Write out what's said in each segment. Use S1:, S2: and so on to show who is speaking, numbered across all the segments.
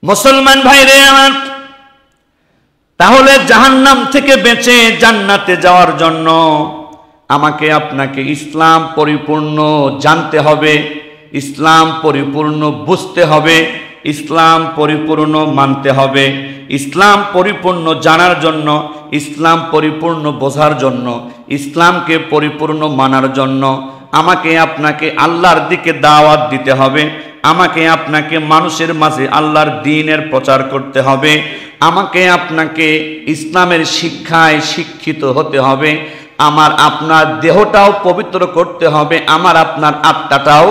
S1: মুসলমান ভাইরে আমার, তাহলে জাহান্নাম থেকে বেঁচে জান্নাতে যাওয়ার জন্য আমাকে আপনাকে ইসলাম পরিপূর্ণ জানতে হবে, ইসলাম পরিপূর্ণ বুঝতে হবে, ইসলাম পরিপূর্ণ মানতে হবে। ইসলাম পরিপূর্ণ জানার জন্য, ইসলাম পরিপূর্ণ বোঝার জন্য, ইসলামকে পরিপূর্ণ মানার জন্য আমাকে আপনাকে আল্লাহর দিকে দাওয়াত দিতে হবে, আমাকে আপনাকে মানুষের মাঝে আল্লাহর দ্বীনের প্রচার করতে হবে, আমাকে আপনাকে ইসলামের শিক্ষায় শিক্ষিত হতে হবে, আমার আপনার দেহটাও পবিত্র করতে হবে, আমার আপনার আত্মাটাও।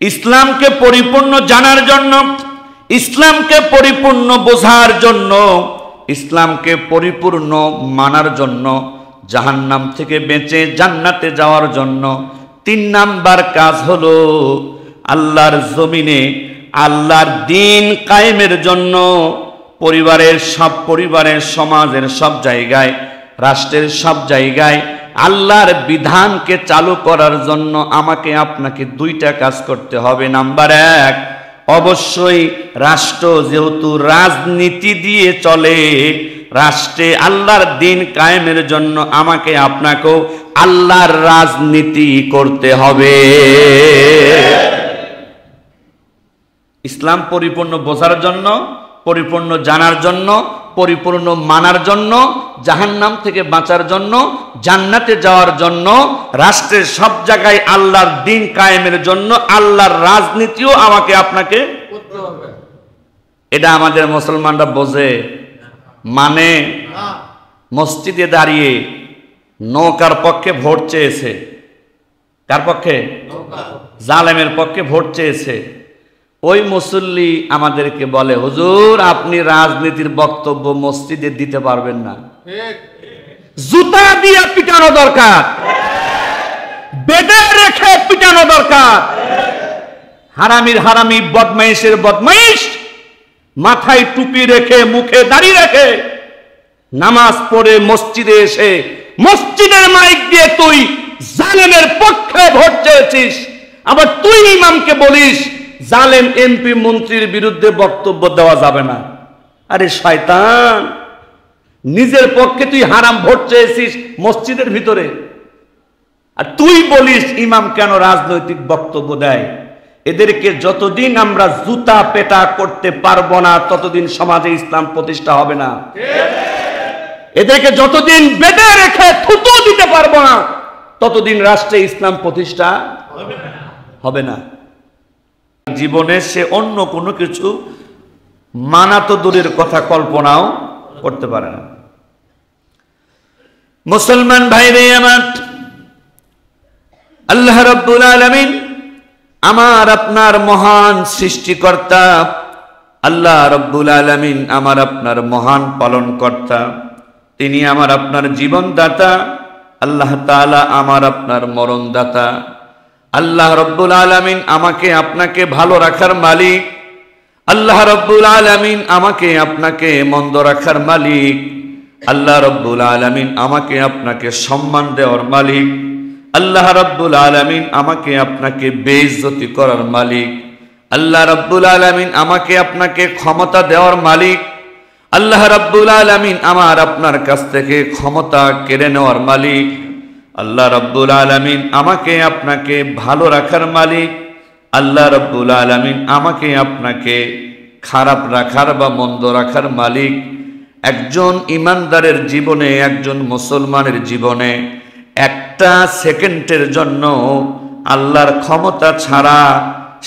S1: ইসলামকে পরিপূর্ণ জানার জন্য, ইসলামকে পরিপূর্ণ বোঝার জন্য, ইসলামকে পরিপূর্ণ মানার জন্য, জাহান্নাম থেকে বেঁচে জান্নাতে যাওয়ার জন্য 3 নাম্বার কাজ হলো আল্লাহর জমিনে আল্লাহর দ্বীন কায়েমের জন্য পরিবারের, সমাজের সব জায়গায়, রাষ্ট্রের সব জায়গায় আল্লাহর বিধানকে চালু করার জন্য আমাকে আপনাকে 2টা কাজ করতে হবে। নাম্বার 1, অবশ্যই রাষ্ট্র যেহেতু রাজনীতি দিয়ে চলে, রাষ্ট্রে আল্লাহর দ্বীন কায়েমের জন্য আমাকে আপনাকেও আল্লাহর রাজনীতি করতে হবে। ইসলাম পরিপূর্ণ বোঝার জন্য, পরিপূর্ণ জানার জন্য, পরিপূর্ণ মানার জন্য, জাহান্নাম থেকে বাঁচার জন্য, জান্নাতে যাওয়ার জন্য, রাষ্ট্রের সব জায়গায় আল্লাহর দ্বীন কায়েমের জন্য আল্লাহর রাজনীতিও আমাকে আপনাকে করতে হবে। এটা আমাদের মুসলমানরা বোঝে, মানে মসজিদে দাঁড়িয়ে নৌকার পক্ষে ভোট চেয়েছে, কার পক্ষে? জালেমের পক্ষে ভোট চেয়েছে। ওই মুসল্লি আমাদেরকে বলে, হুজুর আপনি রাজনীতির বক্তব্য মসজিদে দিতে পারবেন না, জুতা দিয়ে পিটানো দরকার, বেঁধে রেখে পিটানো দরকার। হারামির হারামি, বদমাইশের বদমাইশ, মাথায় টুপি রেখে মুখে দাড়ি রেখে নামাজ পড়ে মসজিদে এসে মসজিদের মাইক দিয়ে তুই জালেমের পক্ষে ভোট চেয়েছিস, আবার তুই ইমামকে বলিস জালেম এমপি মন্ত্রীর বিরুদ্ধে বক্তব্য দেওয়া যাবে না। আরে শয়তান, নিজের পক্ষে তুই হারাম ভোট চেয়েছিস মসজিদের ভিতরে, আর তুই বলিস ইমাম কেন রাজনৈতিক বক্তব্য দেয়। এদেরকে যতদিন আমরা জুতা পেটা করতে পারবো না ততদিন সমাজে ইসলাম প্রতিষ্ঠা হবে না। এদেরকে যতদিন বেঁধে রেখে থুতু দিতে পারবো না ততদিন রাষ্ট্রে ইসলাম প্রতিষ্ঠা হবে না। জীবনে সে অন্য কোনো কিছু মানা তো দূরের কথা, কল্পনাও করতে পারে না। মুসলমান ভাইরে আমার, আল্লাহ রাব্বুল আলামিন আমার আপনার মহান সৃষ্টিকর্তা, আল্লাহ রাব্বুল আলামিন আমার আপনার মহান পালনকর্তা, তিনি আমার আপনার জীবনদাতা, আল্লাহ তাআলা আমার আপনার মরণদাতা। আল্লাহ রাব্বুল আলামিন আমাকে আপনাকে ভালো রাখার মালিক, আল্লাহ রাব্বুল আলামিন আমাকে আপনাকে মন্দ রাখার মালিক, আল্লাহ রাব্বুল আলামিন আমাকে আপনাকে সম্মান দেওয়ার মালিক, আল্লাহ রাব্বুল আলামিন আমাকে আপনাকে বেইজ্জতি করার মালিক, আল্লাহ রাব্বুল আলামিন আমাকে আপনাকে ক্ষমতা দেওয়ার মালিক, আল্লাহ রাব্বুল আলামিন আমার আপনার কাছ থেকে ক্ষমতা কেড়ে নেওয়ার মালিক, আল্লাহ রাব্বুল আলামিন আমাকে আপনাকে ভালো রাখার মালিক, আল্লাহ রাব্বুল আলামিন আমাকে আপনাকে খারাপ রাখার বা মন্দ রাখার মালিক। একজন ইমানদারের জীবনে, একজন মুসলমানের জীবনে একটা সেকেন্ডের জন্য আল্লাহর ক্ষমতা ছাড়া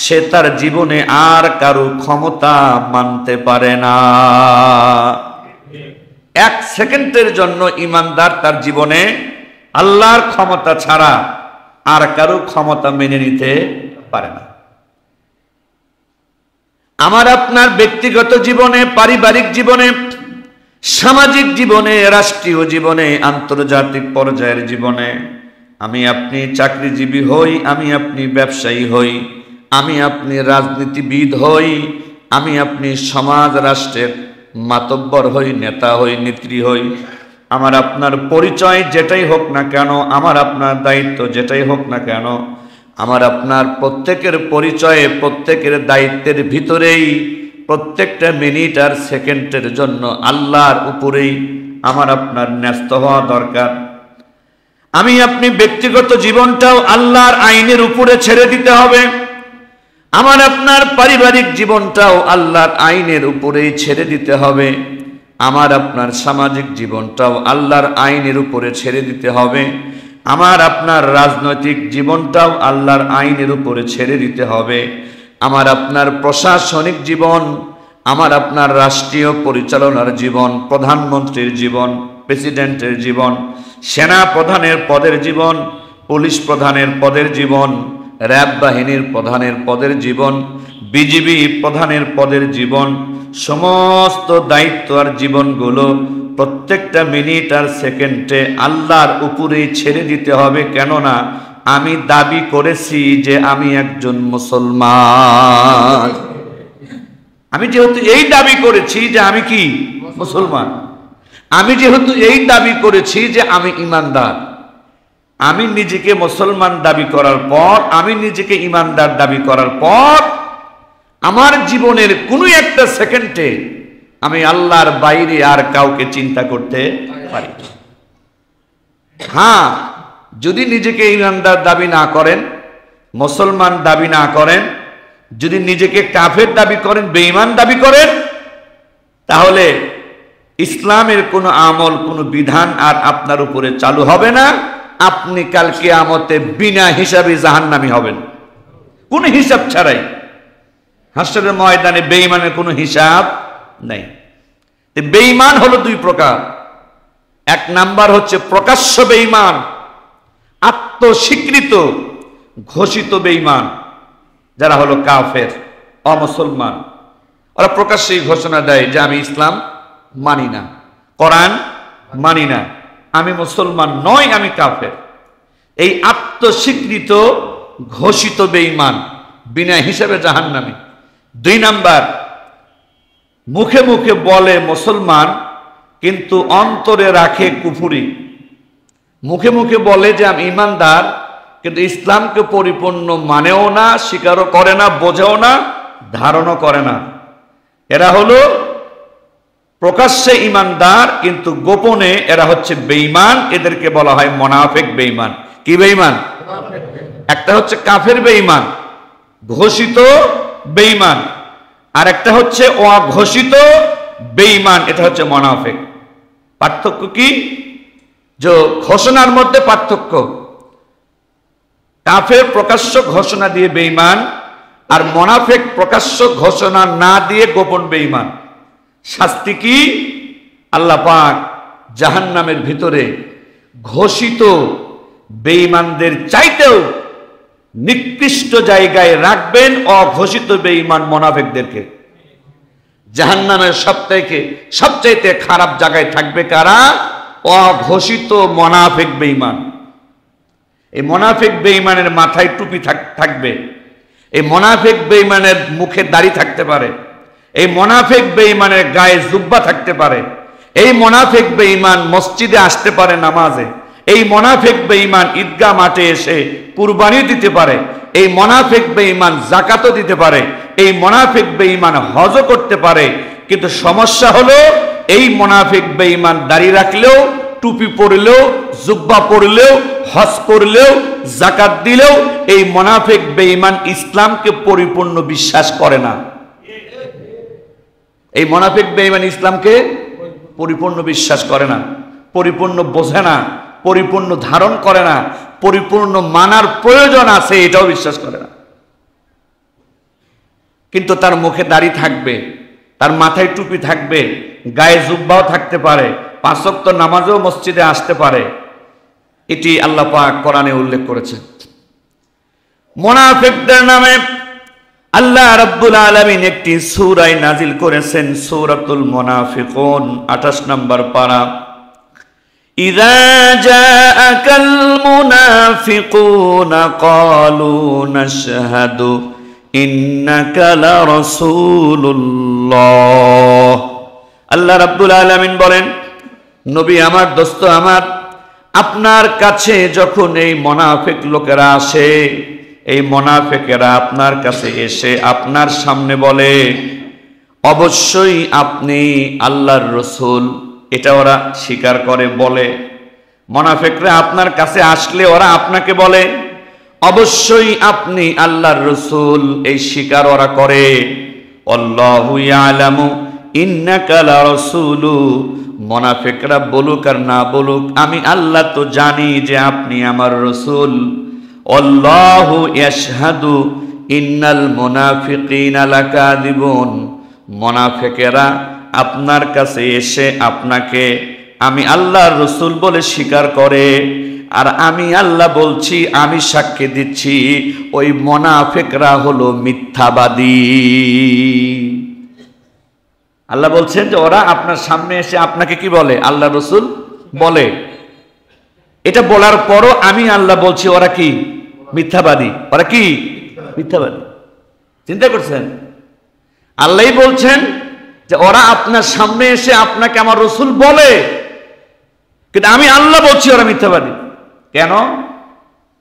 S1: সে তার জীবনে আর কারো ক্ষমতা মানতে পারে না। 1 সেকেন্ডের জন্য ইমানদার তার জীবনে আল্লাহর ক্ষমতা ছাড়া আর কারো ক্ষমতা মেনে নিতে পারে না। আমার আপনার ব্যক্তিগত জীবনে, পারিবারিক জীবনে, সামাজিক জীবনে, রাষ্ট্রীয় জীবনে, আন্তর্জাতিক পর্যায়ের জীবনে, আমি আপনি চাকরিজীবী হই, আমি আপনি ব্যবসায়ী হই, আমি আপনি রাজনীতিবিদ হই, আমি আপনি সমাজ রাষ্ট্রের মাতব্বর হই, নেতা হই, নেত্রী হই, আমার আপনার পরিচয় যেটাই হোক না কেন, আমার আপনার দায়িত্ব যেটাই হোক না কেন, আমার আপনার প্রত্যেকের পরিচয়ে, প্রত্যেকের দায়িত্বের ভিতরেই প্রত্যেকটা মিনিট আর সেকেন্ডের জন্য আল্লাহর উপরেই আমার আপনার ন্যস্ত হওয়া দরকার। আমি আপনি ব্যক্তিগত জীবনটাও আল্লাহর আইনের উপরে ছেড়ে দিতে হবে। আমার আপনার পারিবারিক জীবনটাও আল্লাহর আইনের উপরেই ছেড়ে দিতে হবে। আমার আপনার সামাজিক জীবনটাও আল্লাহর আইনের উপরে ছেড়ে দিতে হবে। আমার আপনার রাজনৈতিক জীবনটাও আল্লাহর আইনের উপরে ছেড়ে দিতে হবে। আমার আপনার প্রশাসনিক জীবন, আমার আপনার রাষ্ট্রীয় পরিচালনার জীবন, প্রধানমন্ত্রীর জীবন, প্রেসিডেন্টের জীবন, সেনা প্রধানের পদের জীবন, পুলিশ প্রধানের পদের জীবন, র্যাব বাহিনীর প্রধানের পদের জীবন, বিজিবি প্রধানের পদের জীবন, সমস্ত দায়িত্ব আর জীবনগুলো প্রত্যেকটা মিনিট আর সেকেন্ডে আল্লাহর উপরেই ছেড়ে দিতে হবে। কেননা আমি দাবি করেছি যে আমি একজন মুসলমান। আমি যেহেতু এই দাবি করেছি যে আমি কি মুসলমান, আমি যেহেতু এই দাবি করেছি যে আমি ঈমানদার, আমি নিজেকে মুসলমান দাবি করার পর, আমি নিজেকে ঈমানদার দাবি করার পর আমার জীবনের কোনো একটা সেকেন্ডে আমি আল্লাহর বাইরে আর কাউকে চিন্তা করতে পারি। হ্যাঁ, যদি নিজেকে ঈমানদার দাবি না করেন, মুসলমান দাবি না করেন, যদি নিজেকে কাফের দাবি করেন, বেঈমান দাবি করেন, তাহলে ইসলামের কোনো আমল, কোনো বিধান আর আপনার উপরে চালু হবে না। আপনি কাল কিয়ামতে বিনা হিসাবে জাহান্নামী হবেন, কোনো হিসাব ছাড়াই। হাসরের ময়দানে বেঈমানের কোনো হিসাব নাই। বেঈমান হলো দুই প্রকার। এক নাম্বার হচ্ছে প্রকাশ্য বেঈমান, আত্মস্বীকৃত ঘোষিত বেঈমান, যারা হলো কাফের, অমুসলমান। ওরা প্রকাশ্যেই ঘোষণা দেয় যে আমি ইসলাম মানি না, কোরআন মানি না, আমি মুসলমান নই, আমি কাফের। এই আত্মস্বীকৃত ঘোষিত বেঈমান বিনা হিসাবে জাহান্নামী। দুই নাম্বার, মুখে মুখে বলে মুসলমান কিন্তু অন্তরে রাখে কুফরি। মুখে মুখে বলে যে আমি ঈমানদার, কিন্তু ইসলামকে পরিপূর্ণ মানেও না, স্বীকারও করে না, বোঝেও না, ধারণও করে না। এরা হলো প্রকাশ্যে ঈমানদার কিন্তু গোপনে এরা হচ্ছে বেঈমান। এদেরকে বলা হয় মুনাফিক বেঈমান। কি বেঈমান? একটা হচ্ছে কাফের বেঈমান, ঘোষিত বেঈমান, আর একটা হচ্ছে অঘোষিত বেঈমান, এটা হচ্ছে মুনাফিক। পার্থক্য কি? যে ঘোষণার মধ্যে পার্থক্য। কাফের প্রকাশ্য ঘোষণা দিয়ে বেঈমান, আর মুনাফিক প্রকাশ্য ঘোষণা না দিয়ে গোপন বেঈমান। শাস্তি কি? আল্লাহ পাক জাহান্নামের ভিতরে ঘোষিত বেঈমানদের চাইতেও নিকৃষ্ট জায়গায় রাখবেন অঘোষিত বেঈমান মুনাফিকদেরকে। জাহান্নামের সবচাইতে খারাপ জায়গায় থাকবে কারা? অঘোষিত মুনাফিক বেঈমান। এই মুনাফিক বেঈমানের মাথায় টুপি থাকবে, এই মুনাফিক বেঈমানের মুখে দাড়ি থাকতে পারে, এই মুনাফিক বেঈমানের গায়ে জুব্বা থাকতে পারে, এই মুনাফিক বেঈমান মসজিদে আসতে পারে নামাজে, এই মুনাফিক বেঈমান ঈদগাহ মাঠে এসে কুরবানি দিতে পারে, এই মুনাফিক বেঈমান যাকাতও দিতে পারে, এই মুনাফিক বেঈমান হজও করতে পারে। কিন্তু সমস্যা হলো এই মুনাফিক বেঈমান দাড়ি রাখলেও, টুপি পরলেও, জুব্বা পরলেও, হজ করলেও, যাকাত দিলেও এই মুনাফিক বেঈমান ইসলামকে পরিপূর্ণ বিশ্বাস করে না। এই মুনাফিক বেঈমান ইসলামকে পরিপূর্ণ বিশ্বাস করে না, পরিপূর্ণ বোঝে না, পরিপূর্ণ ধারণ করে না, পরিপূর্ণ মানার প্রয়োজন আছে এটাও বিশ্বাস করে না। কিন্তু তার মুখে দাড়ি থাকবে, তার মাথায় টুপি থাকবে, গায়ে জুব্বাও থাকতে পারে, 5 ওয়াক্ত নামাজেও মসজিদে আসতে পারে। এটি আল্লাহ পাক কোরআনে উল্লেখ করেছেন। মুনাফিকদের নামে আল্লাহ রাব্বুল আলামিন একটি সূরা নাজিল করেছেন, সূরাতুল মুনাফিকুন, 28 নম্বর পারা। ইযা জাআকাল মুনাফিকুনা ক্বালু নাশহাদু ইন্নাকা লারাসূলুল্লাহ। আল্লাহ রাব্বুল আলামিন বলেন, নবী আমার, দোস্ত আমার, আপনার কাছে যখন এই মুনাফিক লোকেরা আসে, এই মুনাফিকেরা আপনার কাছে এসে আপনার সামনে বলে অবশ্যই আপনি আল্লাহর রসুল, এটা ওরা স্বীকার করে বলে। মুনাফিকরা আপনার কাছে আসলে ওরা আপনাকে বলে অবশ্যই আপনি আল্লাহর রসুল, এই স্বীকার ওরা করে। আল্লাহু ইয়ালামু ইন্নাকা লারাসূলু, মুনাফিকরা বলুক আর না বলুক আমি আল্লাহ তো জানি যে আপনি আমার রসুল। আল্লাহু ইয়াশহাদু ইন্নাল মুনাফিকিনা লাকাযিবুন, মুনাফিকেরা আপনার কাছে এসে আপনাকে আমি আল্লাহর রসুল বলে স্বীকার করে, আর আমি আল্লাহ বলছি, আমি সাক্ষী দিচ্ছি ওই মুনাফিকরা হলো মিথ্যাবাদী। আল্লাহ বলছেন যে ওরা আপনার সামনে এসে আপনাকে কি বলে? আল্লাহ রসুল বলে। এটা বলার পরও আমি আল্লাহ বলছি ওরা কি? মিথ্যাবাদী। ওরা কি? মিথ্যাবাদী। চিন্তা করছেন? আল্লাহই বলছেন যে ওরা আপনার সামনে এসে আপনাকে আমার রসুল বলে, কিন্তু আমি আল্লাহ বলছি ওরা মিথ্যাবাদী। কেন?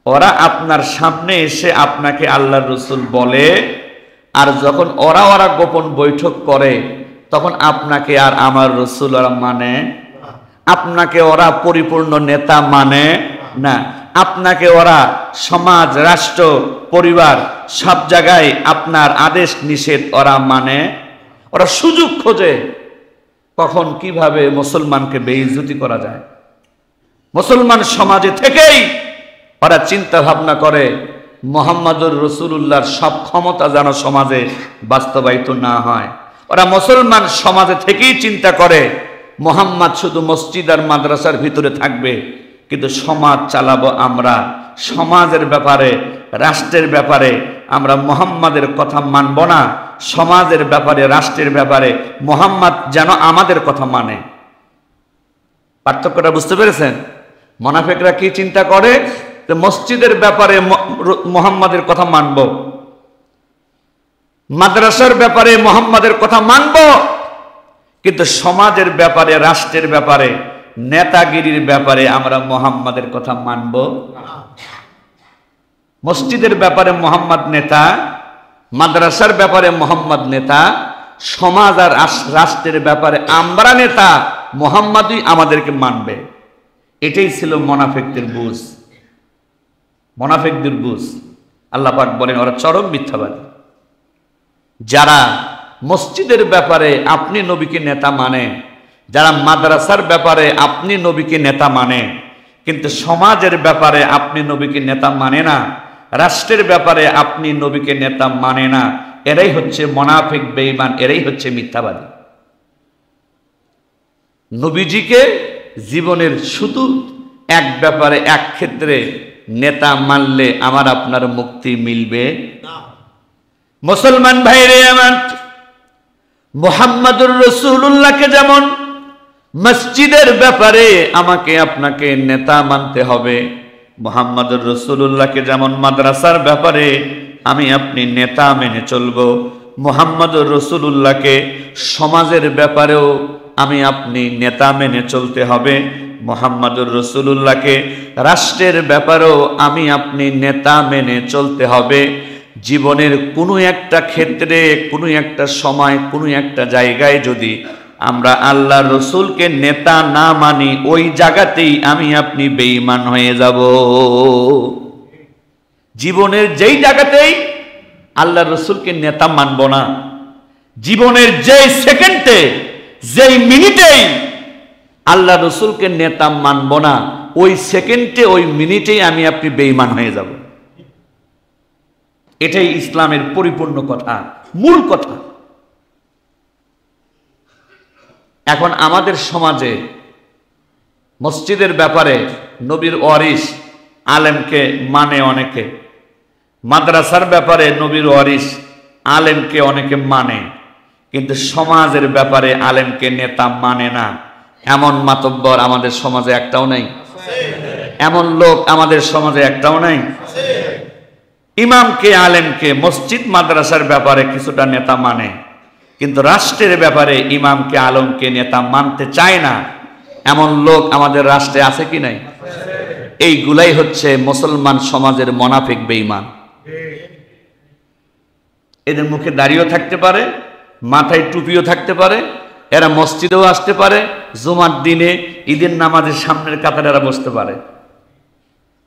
S1: ওরা আপনার সামনে এসে আপনাকে আল্লাহর রসুল বলে, আর যখন ওরা গোপন বৈঠক করে তখন আপনাকে আর আমার রসুল ওরা মানে, আপনাকে ওরা পরিপূর্ণ নেতা মানে না, আপনাকে ওরা সমাজ, রাষ্ট্র, পরিবার সব জায়গায় আপনার আদেশ নিষেধ ওরা মানে। ওরা সুযোগ খোঁজে কখন কিভাবে মুসলমানকে বেইজ্জতি করা যায়। মুসলমান সমাজে থেকেই ওরা চিন্তা ভাবনা করে মুহাম্মদুর রাসূলুল্লাহর সব ক্ষমতা যেন সমাজে বাস্তবায়িত না হয়। ওরা মুসলমান সমাজে থেকেই চিন্তা করে মুহাম্মদ শুধু মসজিদ আর মাদ্রাসার ভিতরে থাকবে, কিন্তু সমাজ চালাবো আমরা। সমাজের ব্যাপারে, রাষ্ট্রের ব্যাপারে আমরা মুহাম্মাদের কথা মানব না, সমাজের ব্যাপারে, রাষ্ট্রের ব্যাপারে মুহাম্মদ যেন আমাদের কথা মানে। পার্থক্যটা বুঝতে পেরেছেন? মুনাফিকরা কি চিন্তা করে? যে মসজিদের ব্যাপারে মুহাম্মাদের কথা মানব, মাদ্রাসার ব্যাপারে মুহাম্মাদের কথা মানব, কিন্তু সমাজের ব্যাপারে, রাষ্ট্রের ব্যাপারে, নেতাগিরির ব্যাপারে আমরা মুহাম্মাদের কথা মানব। মসজিদের ব্যাপারে মুহাম্মদ নেতা, মাদ্রাসার ব্যাপারে মুহাম্মদ নেতা, সমাজ আর রাষ্ট্রের ব্যাপারে আমরা নেতা, মুহাম্মদই আমাদেরকে মানবে। এটাই ছিল মুনাফিকদের বুঝ। মুনাফিকদের বুঝ। আল্লাহ পাক বলেন ওরা চরম মিথ্যাবাদী। যারা মসজিদের ব্যাপারে আপনি নবীকে নেতা মানে, যারা মাদ্রাসার ব্যাপারে আপনি নবীকে নেতা মানে, কিন্তু সমাজের ব্যাপারে আপনি নবীকে নেতা মানে না, রাষ্ট্রের ব্যাপারে আপনি নবীকে নেতা মানে না, এরাই হচ্ছে মুনাফিক, বেঈমান, এরাই হচ্ছে মিথ্যাবাদী। নবীজিকে জীবনের শুধু এক ব্যাপারে, এক ক্ষেত্রে নেতা মানলে আমার আপনার মুক্তি মিলবে না। মুসলমান ভাইরে আমার, মুহাম্মদুর রাসূলুল্লাহকে যেমন মসজিদের ব্যাপারে আমাকে আপনাকে নেতা মানতে হবে, মুহাম্মদুর রাসূলুল্লাহকে যেমন মাদ্রাসার ব্যাপারে আমি আপনি নেতা মেনে চলবো, মুহাম্মদুর রাসূলুল্লাহকে সমাজের ব্যাপারেও আমি আপনি নেতা মেনে চলতে হবে, মুহাম্মদুর রাসূলুল্লাহকে রাষ্ট্রের ব্যাপারেও আমি আপনি নেতা মেনে চলতে হবে। জীবনের কোনো একটা ক্ষেত্রে, কোনো একটা সময়, কোনো একটা জায়গায় যদি আমরা আল্লাহ রসুলকে নেতা না মানি, ওই জায়গাতেই আমি আপনি বেঈমান হয়ে যাব। জীবনের যেই জায়গাতেই আল্লাহ রসুলকে নেতা মানব না, জীবনের যেই সেকেন্ডে, যেই মিনিটেই আল্লাহ রসুলকে নেতা মানব না, ওই সেকেন্ডে, ওই মিনিটেই আমি আপনি বেঈমান হয়ে যাব। এটাই ইসলামের পরিপূর্ণ কথা, মূল কথা। এখন আমাদের সমাজে মসজিদের ব্যাপারে নবীর ওয়ারিস আলেমকে মানে অনেকে, মাদ্রাসার ব্যাপারে নবীর ওয়ারিস আলেমকে অনেকে মানে, কিন্তু সমাজের ব্যাপারে আলেমকে নেতা মানে না। এমন মাতব্বর আমাদের সমাজে একটাও নাই, এমন লোক আমাদের সমাজে একটাও নাই। ইমামকে, আলেমকে মসজিদ মাদ্রাসার ব্যাপারে কিছুটা নেতা মানে, কিন্তু রাষ্ট্রের ব্যাপারে ইমামকে, আলেমকে নেতা মানতে চায় না, এমন লোক আমাদের রাষ্ট্রে আছে কি নাই? এইগুলাই হচ্ছে মুসলমান সমাজের মুনাফিক, বেঈমান। এদের মুখে দাড়িও থাকতে পারে, মাথায় টুপিও থাকতে পারে, এরা মসজিদেও আসতে পারে, জুমার দিনে ঈদের নামাজের সামনের কাতারে এরা বসতে পারে,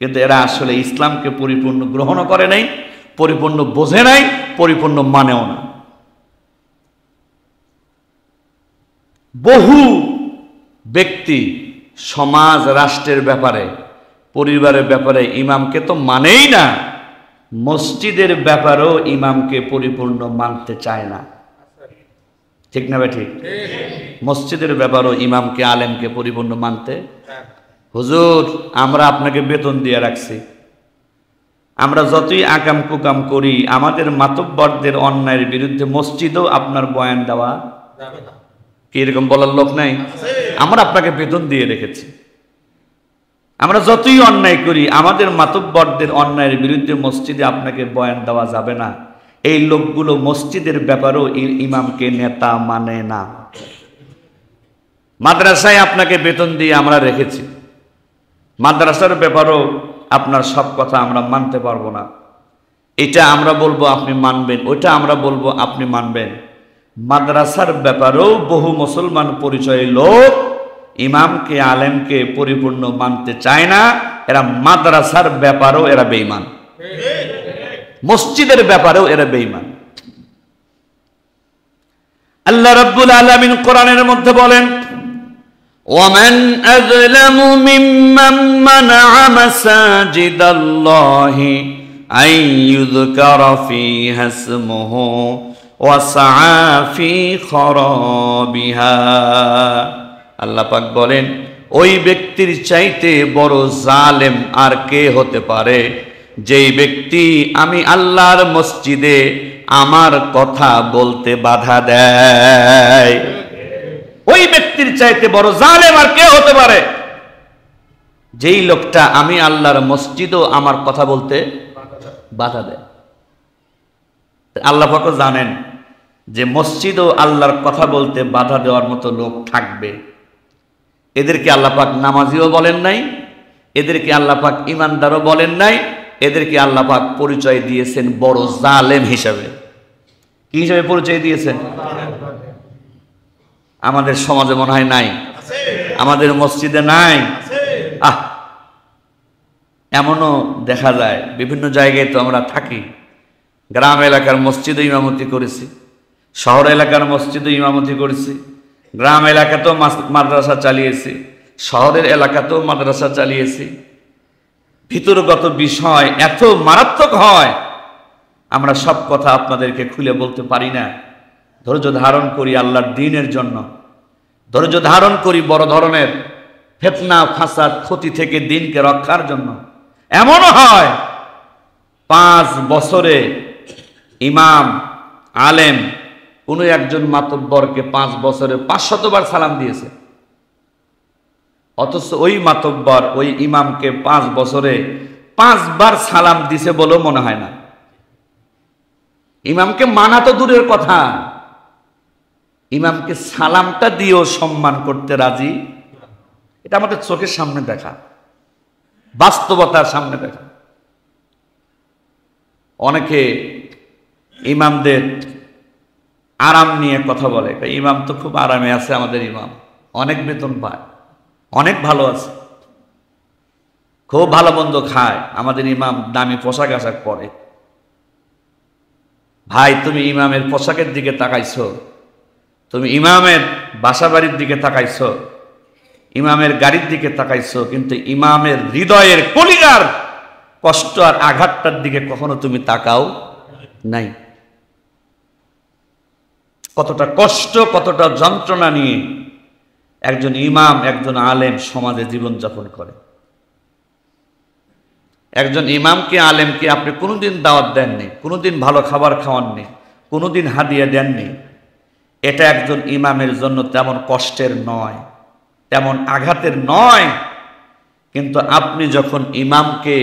S1: কিন্তু এরা আসলে ইসলামকে পরিপূর্ণ গ্রহণ করে নাই, পরিপূর্ণ বোঝে নাই, পরিপূর্ণ মানেও না। বহু ব্যক্তি সমাজ রাষ্ট্রের ব্যাপারে, পরিবারের ব্যাপারে ইমামকে তো মানেই না, মসজিদের ব্যাপারেও ইমামকে পরিপূর্ণ মানতে চায় না। ঠিক না ভাই? ঠিক। মসজিদের ব্যাপারেও ইমামকে, আলেমকে পরিপূর্ণ মানতে, হুজুর আমরা আপনাকে বেতন দিয়ে রাখছি, আমরা যতই আকাম কুকাম করি আমাদের মাতব্বরদের অন্যায়ের বিরুদ্ধে মসজিদেও আপনার বয়ান দেওয়া কি এরকম বলার লোক নাই? আমরা আপনাকে বেতন দিয়ে রেখেছি, আমরা যতই অন্যায় করি আমাদের মাতব্বরদের অন্যায়ের বিরুদ্ধে মসজিদে আপনাকে বয়ান দেওয়া যাবে না। এই লোকগুলো মসজিদের ব্যাপারেও ইমামকে নেতা মানে না। মাদ্রাসায় আপনাকে বেতন দিয়ে আমরা রেখেছি, মাদ্রাসার ব্যাপারেও আপনার সব কথা আমরা মানতে পারবো না, এটা আমরা বলবো আপনি মানবেন, ওইটা আমরা বলবো আপনি মানবেন। মাদ্রাসার ব্যাপারেও বহু মুসলমান পরিচয়ী লোক ইমামকে, আলেমকে পরিপূর্ণ মানতে চায় না। এরা মাদ্রাসার ব্যাপারেও এরা বেঈমান, মসজিদের ব্যাপারেও এরা বেঈমান। আল্লাহ রাব্বুল আলামিন কোরআনের মধ্যে বলেন, ومن أظلم ممن منع مساجد الله أن يذكر فيها اسمه وسعى في خرابها। আল্লাহ পাক বলেন, ওই ব্যক্তির চাইতে বড় জালেম আর কে হতে পারে, যেই ব্যক্তি আমি আল্লাহর মসজিদে আমার কথা বলতে বাধা দেয়। ওই ব্যক্তির চাইতে বড় জালেম আর কে হতে পারে, যেই লোকটা আমি আল্লাহর মসজিদও আমার কথা বলতে বাধা দেয়। আল্লাহ পাক জানেন যে মসজিদও আল্লাহর কথা বলতে বাধা দেওয়ার মতো লোক থাকবে। এদেরকে আল্লাহ পাক নামাজিও বলেন নাই, এদেরকে আল্লাহ পাক ইমানদারও বলেন নাই, এদেরকে আল্লাহ পাক পরিচয় দিয়েছেন বড় জালেম হিসাবে। কি হিসাবে পরিচয় দিয়েছেন? আমাদের সমাজে মনে হয় নাই, আমাদের মসজিদে নাই। এমনও দেখা যায় বিভিন্ন জায়গায় তো আমরা থাকি, গ্রাম এলাকার মসজিদে ইমামতি করেছি, শহর এলাকার মসজিদে ইমামতি করেছি, গ্রাম এলাকাতেও মাদ্রাসা চালিয়েছি, শহরের এলাকাতেও মাদ্রাসা চালিয়েছি। ভিতরগত বিষয় এত মারাত্মক হয়, আমরা সব কথা আপনাদেরকে খুলে বলতে পারি না। ধৈর্য ধারণ করি আল্লাহর দ্বীনের জন্য, ধৈর্য ধারণ করি বড় ধরনের ফিতনা ফাসাদ ক্ষতি থেকে দ্বীনকে রক্ষার জন্য। এমনও হয় 5 বছরে ইমাম, আলেম কোনো একজন মাতব্বরকে 5 বছরে 500 বার সালাম দিয়েছে, অথচ ওই মাতব্বর ওই ইমামকে 5 বছরে 5 বার সালাম দিছে বলেও মনে হয় না। ইমামকে মানা তো দূরের কথা, ইমামকে সালামটা দিয়েও সম্মান করতে রাজি। এটা আমাদের চোখের সামনে দেখা, বাস্তবতার সামনে দেখা। অনেকে ইমামদের আরাম নিয়ে কথা বলে, ইমাম তো খুব আরামে আছে, আমাদের ইমাম অনেক বেতন পায়, অনেক ভালো আছে, খুব ভালো মন্দ খায়, আমাদের ইমাম দামি পোশাক আশাক পরে। ভাই তুমি ইমামের পোশাকের দিকে তাকাইছো, তুমি ইমামের বাসা বাড়ির দিকে তাকাইছো, ইমামের গাড়ির দিকে তাকাইছো, কিন্তু ইমামের হৃদয়ের কলিজার কষ্ট আর আঘাতটার দিকে কখনো তুমি তাকাও নাই। কতটা কষ্ট, কতটা যন্ত্রণা নিয়ে একজন ইমাম, একজন আলেম সমাজে জীবনযাপন করে। একজন ইমামকে, আলেমকে আপনি কোনোদিন দাওয়াত দেননি, কোনোদিন ভালো খাবার খাওয়াননি, কোনোদিন হাদিয়া দেননি। এটা একজন ইমামের জন্য তেমন কষ্টের নয়, তেমন আঘাতের নয়। কিন্তু আপনি যখন ইমামকে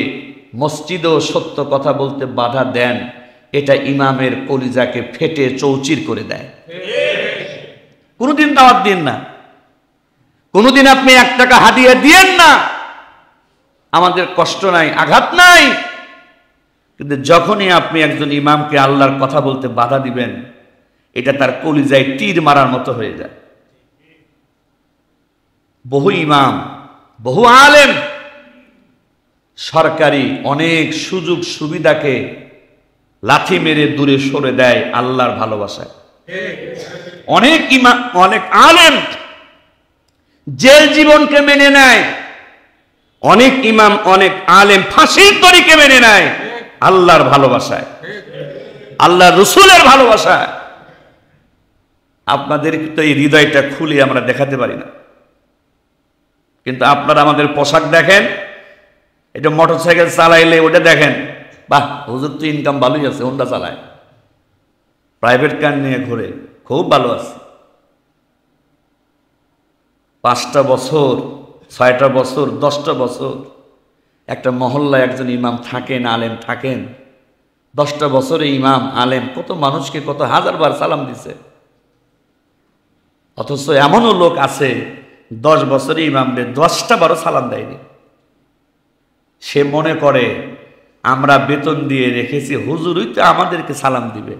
S1: মসজিদেও সত্য কথা বলতে বাধা দেন, এটা ইমামের কলিজাকে ফেটে চৌচির করে দেয়। কোনোদিন দাওয়াত দিন না, কোনোদিন আপনি 1 টাকা হাদিয়া দিয়েন না, আমাদের কষ্ট নাই, আঘাত নাই। কিন্তু যখনই আপনি একজন ইমামকে আল্লাহর কথা বলতে বাধা দিবেন, এটা তার কলিজায় তীর মারার মতো হয়ে যায়। বহু ইমাম, বহু আলেম সরকারি অনেক সুযোগ সুবিধাকে লাথি মেরে দূরে সরে দেয় আল্লাহর ভালোবাসায়। অনেক ইমাম, অনেক আলেম জেল জীবনকে মেনে নেয়, অনেক ইমাম, অনেক আলেম ফাঁসির দড়িকে মেনে নেয় আল্লাহর ভালোবাসায়, আল্লাহ রসুলের ভালোবাসায়। আপনাদের তো এই হৃদয়টা খুলে আমরা দেখাতে পারি না, কিন্তু আপনারা আমাদের পোশাক দেখেন, এটা মোটরসাইকেল চালাইলে ওটা দেখেন, বাহ হুজুর তো ইনকাম ভালোই আছে, হোন্ডা চালায়, প্রাইভেট কার নিয়ে ঘুরে, খুব ভালো আছে। 5টা বছর, 6টা বছর, 10টা বছর একটা মহল্লায় একজন ইমাম থাকেন, আলেম থাকেন। 10টা বছরে ইমাম আলেম কত মানুষকে কত হাজারবার সালাম দিছে। অথচ এমনও লোক আছে 10 বছরে ইমামদের 10টা বারো সালাম দেয়নি। সে মনে করে আমরা বেতন দিয়ে রেখেছি, হুজুরই তো আমাদেরকে সালাম দিবে।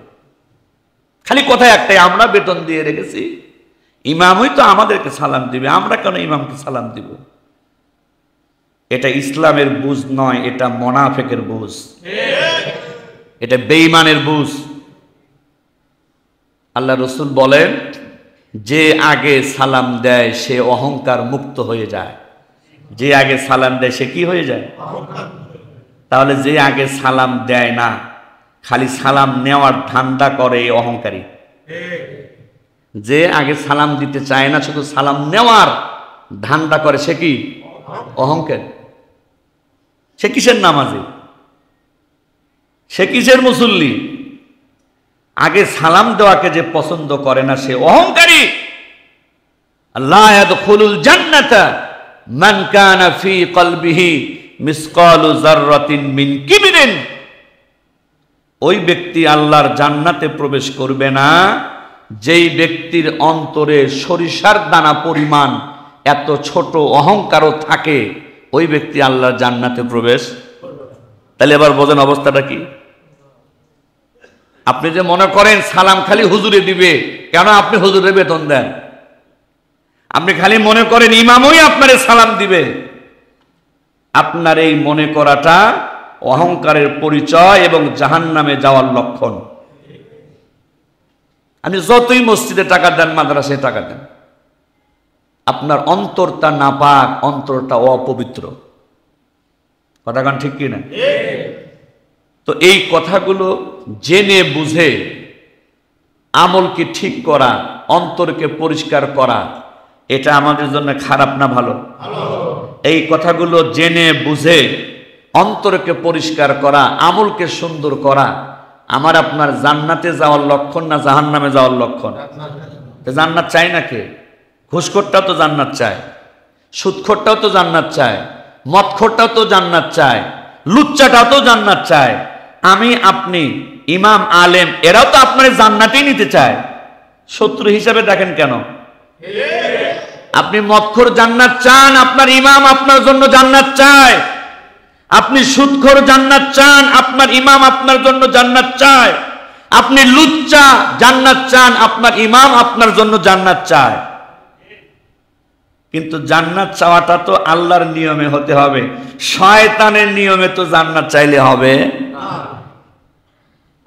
S1: খালি কথা একটাই, আমরা বেতন দিয়ে রেখেছি, ইমামই তো আমাদেরকে সালাম দিবে, আমরা কেন ইমামকে সালাম দিব? এটা ইসলামের বুঝ নয়, এটা মুনাফিকের বুঝ, এটা বেঈমানের বুঝ। আল্লাহ রসুল বলেন, যে আগে সালাম দেয় সে অহংকার মুক্ত হয়ে যায়। যে আগে সালাম দেয় সে কি হয়ে যায়? তাহলে যে আগে সালাম দেয় না, খালি সালাম নেওয়ার ধান্দা করে অহংকারী। যে আগে সালাম দিতে চায় না, শুধু সালাম নেওয়ার ধান্দা করে, সে কি? অহংকার। সে কিসের নামাজি? সে কিসের মুসল্লি? আগে সালাম দেওয়াকে যে পছন্দ করে না সে অহংকারী। লা ইয়াদখুলুল জান্নাতা মান কানা ফি কলবিহি মিসকালু যাররাতিন মিন কিবরিন। ওই ব্যক্তি আল্লাহর জান্নাতে প্রবেশ করবে না যেই ব্যক্তির অন্তরে সরিষার দানা পরিমাণ এত ছোট অহংকারও থাকে, ওই ব্যক্তি আল্লাহর জান্নাতে প্রবেশ। তাহলে এবার বোঝেন অবস্থাটা কি? আপনি যে মনে করেন সালাম খালি হুজুরে দিবে, কেন? আপনি হুজুরে বেতন দেন। আপনি খালি মনে করেন ইমামই আপনারে সালাম দিবে, আপনার এই মনে করাটা অহংকারের পরিচয় এবং জাহান্নামে যাওয়ার লক্ষণ। আপনি যতই মসজিদে টাকা দেন, মাদ্রাসায় টাকা দেন, আপনার অন্তরটা নাপাক, অন্তরটা অপবিত্র। কথা কান ঠিক কিনা? তো এই কথাগুলো জেনে বুঝে আমলকে ঠিক করা, অন্তরকে পরিষ্কার করা, এটা আমাদের জন্য খারাপ না ভালো? এই কথাগুলো জেনে বুঝে অন্তরকে পরিষ্কার করা, আমলকে সুন্দর করা আমার আপনার জান্নাতে যাওয়ার লক্ষণ না জাহান্নামে যাওয়ার লক্ষণ? জান্নাত চাই না কে? ঘুষখোরটাও তো জান্নাত চায়, সুদখোরটাও তো জান্নাত চায়, মদখোরটাও তো জান্নাত চায়, লুচ্চাটাও তো জান্নাত চায়। আমি, আপনি, ইমাম, আলেম, এরাও তো আপনার জান্নাতেই নিতে চায়। শত্রু হিসাবে দেখেন কেন? আপনি মদখোর জান্নাত চান, আপনার ইমাম আপনার জন্য জান্নাত চায়। আপনি সুদখোর জান্নাত চান, আপনার ইমাম আপনার জন্য জান্নাত চায়। আপনি লুচ্চা জান্নাত চান, আপনার ইমাম আপনার জন্য জান্নাত চায়। কিন্তু জান্নাত চাওয়াটা তো আল্লাহর নিয়মে হতে হবে, শয়তানের নিয়মে তো জান্নাত চাইলে হবে না।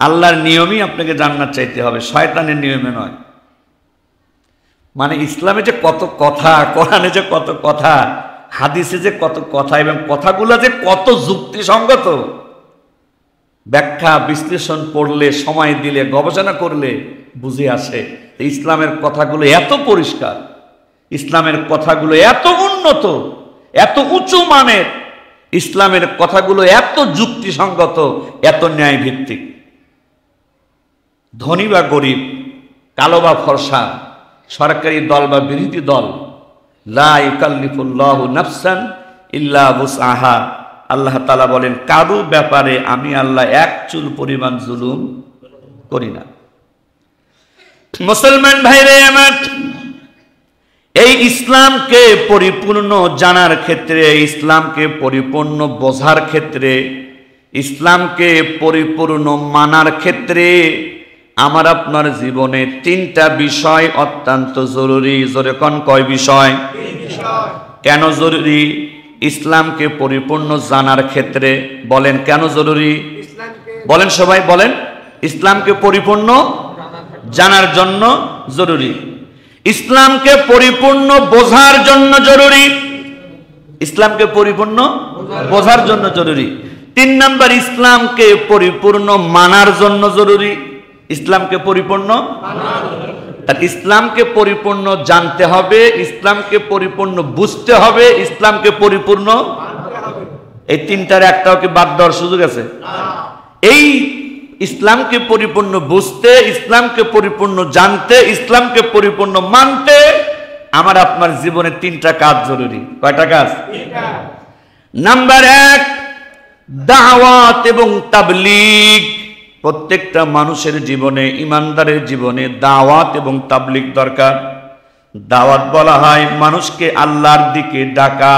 S1: আল্লাহর নিয়মই আপনাকে জান্নাত চাইতে হবে, শয়তানের নিয়মে নয়। মানে ইসলামে যে কত কথা, কোরআনে যে কত কথা, হাদিসে যে কত কথা, এবং কথাগুলো যে কত যুক্তিসঙ্গত, ব্যাখ্যা বিশ্লেষণ পড়লে, সময় দিলে, গবেষণা করলে বুঝে আসে ইসলামের কথাগুলো এত পরিষ্কার, ইসলামের কথাগুলো এত উন্নত, এত উঁচু মানের, ইসলামের কথাগুলো এত যুক্তিসঙ্গত, এত ন্যায় ভিত্তিক। ধনী বা গরিব, কালো বা ফর্সা, সরকারি দল বা বিরোধী দল, লা ইকাল্লিফুল্লাহু নাফসান ইল্লা বুসআহা। আল্লাহ তাআলা বলেন, কারো ব্যাপারে আমি আল্লাহ এক চুল পরিমাণ জুলুম করি না। মুসলমান ভাইরে আমার, এই ইসলামকে পরিপূর্ণ জানার ক্ষেত্রে, ইসলামকে পরিপূর্ণ বোঝার ক্ষেত্রে ইসলামকে পরিপূর্ণ মানার ক্ষেত্রে আমার আপনার জীবনে তিনটা বিষয় অত্যন্ত জরুরি। জোরে কোন কয় বিষয়? কেন জরুরি? ইসলামকে পরিপূর্ণ জানার ক্ষেত্রে বলেন কেন জরুরি? বলেন সবাই বলেন। ইসলামকে পরিপূর্ণ জানার জন্য জরুরি, ইসলামকে পরিপূর্ণ বোঝার জন্য জরুরি, ইসলামকে পরিপূর্ণ বোঝার জন্য জরুরি। 3 নাম্বার, ইসলামকে পরিপূর্ণ মানার জন্য জরুরি। ইসলামকে পরিপূর্ণ আর ইসলামকে পরিপূর্ণ জানতে হবে, ইসলামকে পরিপূর্ণ বুঝতে হবে, ইসলামকে পরিপূর্ণ, এই তিনটার একটাও কি বাদ দেওয়ার সুযোগ আছে? এই ইসলামকে পরিপূর্ণ বুঝতে, ইসলামকে পরিপূর্ণ জানতে, ইসলামকে পরিপূর্ণ মানতে আমার আপনার জীবনে 3টা কাজ জরুরি। কয়টা কাজ? নাম্বার 1, দাওয়াত এবং তাবলীগ। প্রত্যেকটা মানুষের জীবনে, ইমানদারের জীবনে দাওয়াত এবং তাবলীগ দরকার। দাওয়াত বলা হয় মানুষকে আল্লাহর দিকে ডাকা।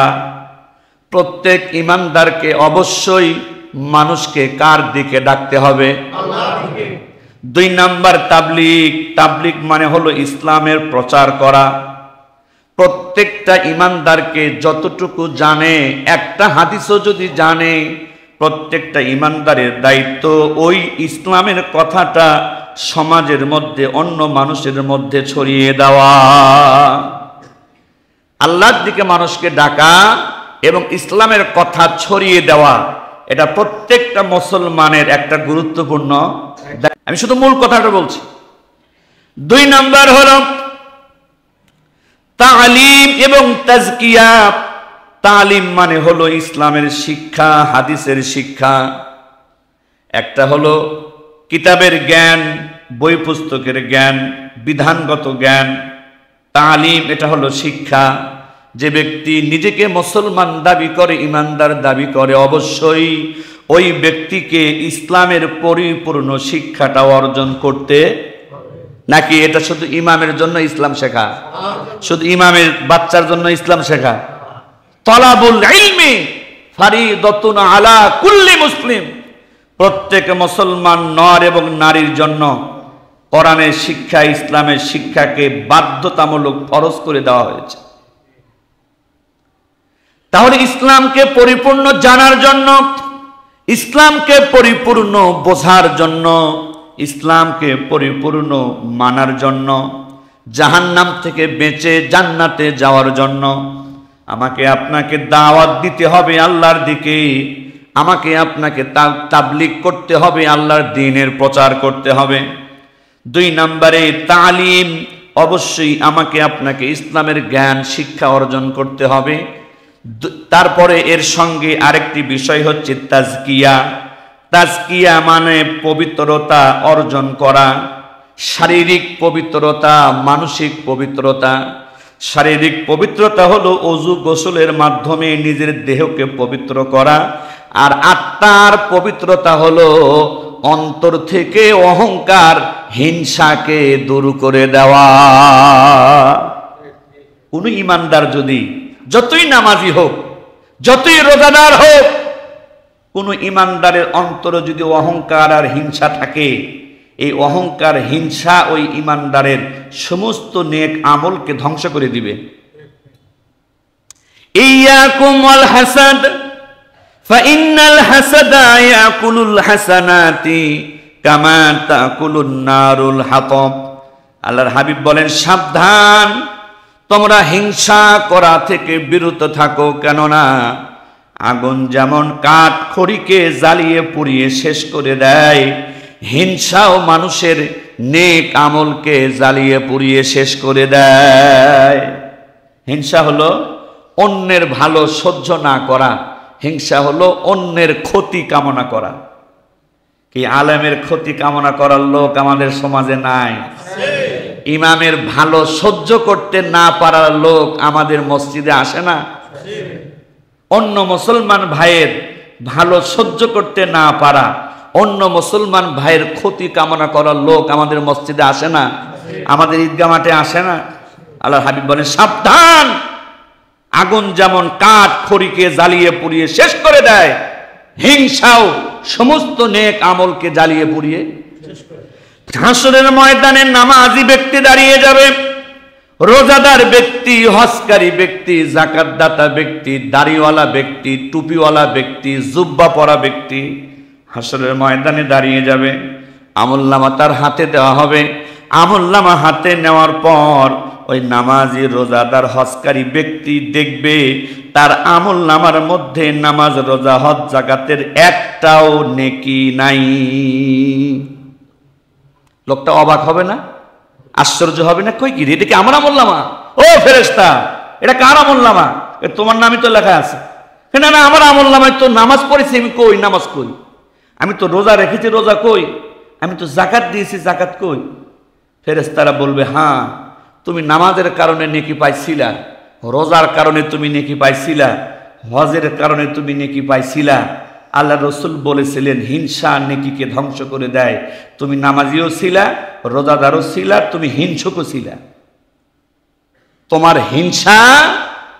S1: প্রত্যেক ইমানদারকে অবশ্যই মানুষকে কার দিকে ডাকতে হবে? আল্লাহর দিকে। 2 নাম্বার, তাবলীগ। তাবলীগ মানে হলো ইসলামের প্রচার করা। প্রত্যেকটা ইমানদারকে যতটুকু জানে, একটা হাদিসও যদি জানে, প্রত্যেকটা ইমানদারের দায়িত্ব ওই ইসলামের কথাটা সমাজের মধ্যে, অন্য মানুষের মধ্যে ছড়িয়ে দেওয়া। আল্লাহর দিকে মানুষকে ডাকা এবং ইসলামের কথা ছড়িয়ে দেওয়া, এটা প্রত্যেকটা মুসলমানের একটা গুরুত্বপূর্ণ। আমি শুধু মূল কথাটা বলছি। 2 নাম্বার হলো তালিম এবং তাজকিয়া। তালিম মানে হলো ইসলামের শিক্ষা, হাদিসের শিক্ষা। একটা হলো কিতাবের জ্ঞান, বই পুস্তকের জ্ঞান, বিধানগত জ্ঞান। তালিম এটা হলো শিক্ষা। যে ব্যক্তি নিজেকে মুসলমান দাবি করে, ইমানদার দাবি করে, অবশ্যই ওই ব্যক্তিকে ইসলামের পরিপূর্ণ শিক্ষাটা অর্জন করতে। নাকি এটা শুধু ইমামের জন্য ইসলাম শেখা? শুধু ইমামের বাচ্চার জন্য ইসলাম শেখা? তালাবুল ইলমি ফারিদাতুন আলা কুল্লি মুসলিম। প্রত্যেক মুসলমান নর এবং নারীর জন্য কোরআনের শিক্ষা, ইসলামের শিক্ষাকে বাধ্যতামূলক ফরজ করে দেওয়া হয়েছে। তাহলে ইসলামকে পরিপূর্ণ জানার জন্য, ইসলামকে পরিপূর্ণ বোঝার জন্য, ইসলামকে পরিপূর্ণ মানার জন্য, জাহান্নাম থেকে বেঁচে জান্নাতে যাওয়ার জন্য আমাকে আপনাকে দাওয়াত দিতে হবে আল্লাহর দিকে। আমাকে আপনাকে তাবলীগ করতে হবে, আল্লাহর দ্বীনের প্রচার করতে হবে। 2 নম্বরে তালিম, অবশ্যই আমাকে আপনাকে ইসলামের জ্ঞান শিক্ষা অর্জন করতে হবে। তারপরে এর সঙ্গে আরেকটি বিষয় হচ্ছে তাজকিয়া। তাজকিয়া মানে পবিত্রতা অর্জন করা, শারীরিক পবিত্রতা, মানসিক পবিত্রতা। শারীরিক পবিত্রতা হলো ওযু গোসলের মাধ্যমে নিজের দেহকে পবিত্র করা, আর আত্মার পবিত্রতা হলো অন্তর থেকে অহংকার, হিংসাকে দূর করে দেওয়া। কোন ইমানদার যদি যতই নামাজি হোক, যতই রোজাদার হোক, কোন ইমানদারের অন্তরে যদি অহংকার আর হিংসা থাকে, এই অহংকার হিংসা ওই ইমানদারের সমস্ত নেক আমলকে ধ্বংস করে দিবে। ইয়াকুম ওয়াল হাসাদ ফাইন্নাল হাসাদা ইয়াকুলুল হাসানাতি কামা তাকুলুন নারুল হাতাব। আল্লাহর হাবিব বলেন, সাবধান, তোমরা হিংসা করা থেকে বিরত থাকো, কেননা আগুন যেমন কাঠ খড়িকে জ্বালিয়ে পুড়িয়ে শেষ করে দেয়, হিংসাও মানুষের নেক আমলকে জ্বালিয়ে পুড়িয়ে শেষ করে দেয়। হিংসা হলো অন্যের ভালো সহ্য না করা, হিংসা হলো অন্যের ক্ষতি কামনা করা। কি আলেমের ক্ষতি কামনা করার লোক আমাদের সমাজে নাই? ইমামের ভালো সহ্য করতে না পারার লোক আমাদের মসজিদে আসে না? অন্য মুসলমান ভাইয়ের ভালো সহ্য করতে না পারা, অন্য মুসলমান ভাইয়ের ক্ষতি কামনা করার লোক আমাদের মসজিদে আসে না? আমাদের ঈদগাহ মাঠে আসে না? আল্লাহর হাবিব বলেন, সাবধান, আগুন যেমন কাঠ খড়িকে জ্বালিয়ে পুড়িয়ে শেষ করে দেয়, হিংসাও সমস্ত নেক আমলকে জ্বালিয়ে পুড়িয়ে হাসরের ময়দানে নামাজি ব্যক্তি দাঁড়িয়ে যাবে, রোজাদার ব্যক্তি, হজকারী ব্যক্তি, যাকাতদাতা ব্যক্তি, দাড়িওয়ালা ব্যক্তি, টুপিওয়ালা ব্যক্তি, জুব্বা পরা ব্যক্তি হাসরের ময়দানে দাঁড়িয়ে যাবে। আমলনামা তার হাতে দেওয়া হবে। আমলনামা হাতে নেওয়ার পর ওই নামাজি, রোজাদার, হজকারী ব্যক্তি দেখবে তার আমলনামার মধ্যে নামাজ, রোজা, হজ, যাকাতের একটাও নেকি নাই। লোকটা অবাক হবে না? আশ্চর্য হবে না? কই কি রে, এটা কি আমার আমলনামা? ও ফেরেশতা, এটা কার আমলনামা? তোমার নামই তো লেখা আছে। না না, আমার আমলনামায় তো নামাজ পড়েছি আমি, কই নামাজ কই? আমি তো রোজা রেখেছি, রোজা কই? আমি তো যাকাত দিয়েছি, যাকাত কই? ফেরেশতারা বলবে, হ্যাঁ তুমি নামাজের কারণে নেকি পাইছিলা, রোজার কারণে তুমি নেকি পাইছিলা, হজের কারণে তুমি নেকি পাইছিলা। আল্লাহ রসুল বলেছিলেন হিংসা নেকিকে ধ্বংস করে দেয়। তুমি নামাজিও ছিলা, রোজাদারও ছিলা, তুমি হিংসুকও ছিলা। তোমার হিংসা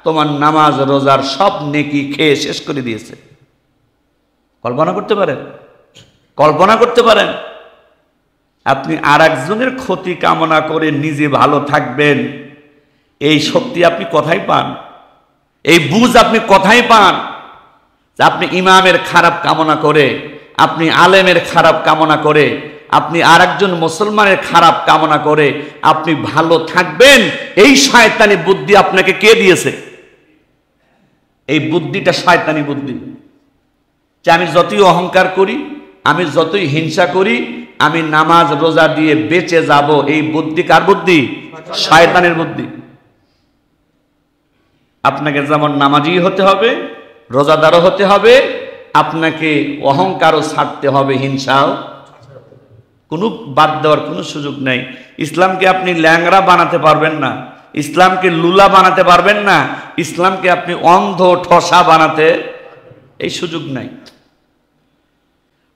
S1: তোমার নামাজ, রোজার সব নেকি খেয়ে শেষ করে দিয়েছে। কল্পনা করতে পারেন? কল্পনা করতে পারেন? আপনি আর একজনের ক্ষতি কামনা করে নিজে ভালো থাকবেন, এই শক্তি আপনি কোথায় পান? এই বুঝ আপনি কোথায় পান? আপনি ইমামের খারাপ কামনা করে, আপনি আলেমের খারাপ কামনা করে, আপনি আর একজন মুসলমানের খারাপ কামনা করে আপনি ভালো থাকবেন, এই শয়তানি বুদ্ধি আপনাকে কে দিয়েছে? এই বুদ্ধিটা শয়তানি বুদ্ধি, যে আমি যতই অহংকার করি, আমি যতই হিংসা করি, আমি নামাজ রোজা দিয়ে বেঁচে যাব, এই বুদ্ধি কার বুদ্ধি? শয়তানের বুদ্ধি। আপনাকে যেমন নামাজি হতে হবে, রোজাদারও হতে হবে, আপনাকে অহংকারও ছাড়তে হবে, হিংসাও কোনো বাদ দেওয়ার কোনো সুযোগ নেই। ইসলামকে আপনি ল্যাংড়া বানাতে পারবেন না, ইসলামকে লুলা বানাতে পারবেন না, ইসলামকে আপনি অন্ধ ঠসা বানাতে এই সুযোগ নাই।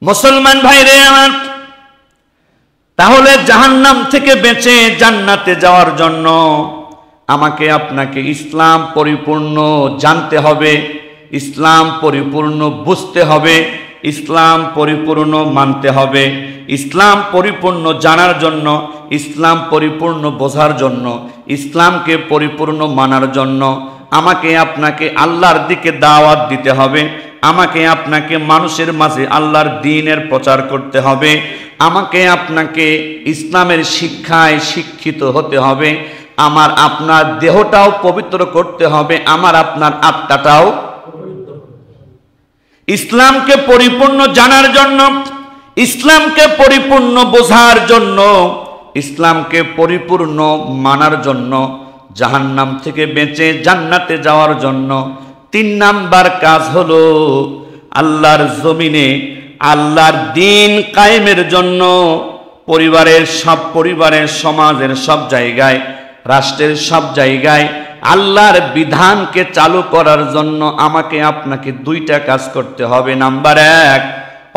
S1: মুসলমান ভাইরে আমার, তাহলে জাহান্নাম থেকে বেঁচে জান্নাতে যাওয়ার জন্য আমাকে আপনাকে ইসলাম পরিপূর্ণ জানতে হবে, ইসলাম পরিপূর্ণ বুঝতে হবে, ইসলাম পরিপূর্ণ মানতে হবে। ইসলাম পরিপূর্ণ জানার জন্য, ইসলাম পরিপূর্ণ বোঝার জন্য, ইসলামকে পরিপূর্ণ মানার জন্য আমাকে আপনাকে আল্লাহর দিকে দাওয়াত দিতে হবে, আমাকে আপনাকে মানুষের মাঝে আল্লাহর দ্বীনের প্রচার করতে হবে, আমাকে আপনাকে ইসলামের শিক্ষায় শিক্ষিত হতে হবে, আমার আপনার দেহটাও পবিত্র করতে হবে, আমার আপনার আত্মাটাও। ইসলামকে পরিপূর্ণ জানার জন্য, ইসলামকে পরিপূর্ণ বোঝার জন্য, ইসলামকে পরিপূর্ণ মানার জন্য, জাহান্নাম থেকে বেঁচে জান্নাতে যাওয়ার জন্য 3 নাম্বার কাজ হলো আল্লাহর জমিনে আল্লাহর দ্বীন কায়েমের জন্য পরিবারের, সমাজের সব জায়গায়, রাষ্ট্রের সব জায়গায় আল্লাহর বিধানকে চালু করার জন্য আমাকে আপনাকে 2টা কাজ করতে হবে। নাম্বার 1,